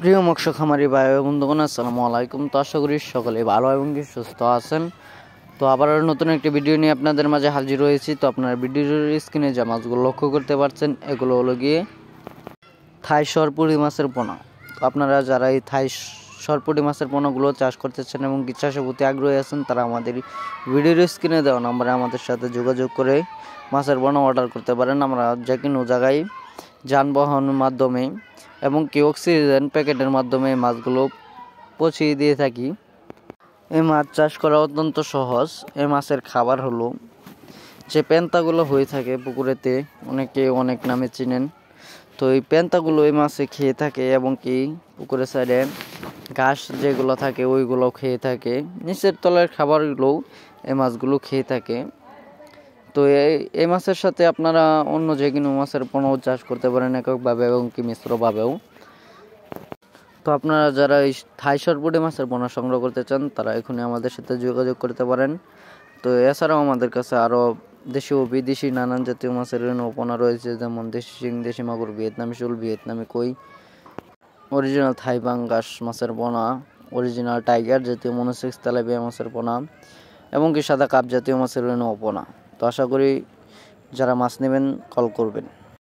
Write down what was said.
প্রিয় মৎস্য খামারি ভাই বন্ধুগণ, আসসালামু আলাইকুম। তো আশা করি সকলে ভালো এবং সুস্থ আছেন। তো আবার নতুন একটি ভিডিও নিয়ে আপনাদের মাঝে হাজির হয়েছি। তো আপনার ভিডিওর স্ক্রিনে যে মাছগুলো লক্ষ্য করতে পারছেন, এগুলো হলো গিয়ে থাই সরপুঁটি মাছের পোনা। তো আপনারা যারা এই থাই সরপুঁটি মাছের পোনাগুলো চাষ করতেছেন এবং কি চাষের প্রতি আগ্রহী আছেন, তারা আমাদের ভিডিওর স্ক্রিনে দেওয়া নম্বরে আমাদের সাথে যোগাযোগ করে মাছের পোনা অর্ডার করতে পারেন। আমরা যে কোনো জায়গায় যানবাহনের মাধ্যমে এবং কি অক্সিজেন প্যাকেটের মাধ্যমে মাছগুলো পৌঁছিয়ে দিয়ে থাকি। এই মাছ চাষ করা অত্যন্ত সহজ। এই মাছের খাবার হলো যে পেন্তাগুলো হয়ে থাকে পুকুরেতে, অনেকে অনেক নামে চিনেন। তো এই পেন্তাগুলো এই মাছে খেয়ে থাকে এবং কি পুকুরের সাইডে ঘাস যেগুলো থাকে ওইগুলো খেয়ে থাকে। নিচের তলের খাবারগুলোও এই মাছগুলো খেয়ে থাকে। তো এই মাছের সাথে আপনারা অন্য যে কোনো মাছের পোনাও চাষ করতে পারেন এককভাবে এবং কি মিশ্রভাবেও। তো আপনারা যারা এই থাই সরপুঁটি মাছের পোনা সংগ্রহ করতে চান, তারা এখনই আমাদের সাথে যোগাযোগ করতে পারেন। তো এছাড়াও আমাদের কাছে আরও দেশি ও বিদেশি নানান জাতীয় মাছের পোনা রয়েছে, যেমন দেশি শিং, দেশি মাগুর, ভিয়েতনামি শোল, ভিয়েতনামি কই, অরিজিনাল থাই পাঙ্গাস মাছের পোনা, অরিজিনাল টাইগার জাতীয় মনোসেক্স তেলাপিয়া মাছের পোনা এবং কি সাদা কাপ জাতীয় মাছের পোনা। তো আশা করি যারা মাছ নেবেন কল করবেন।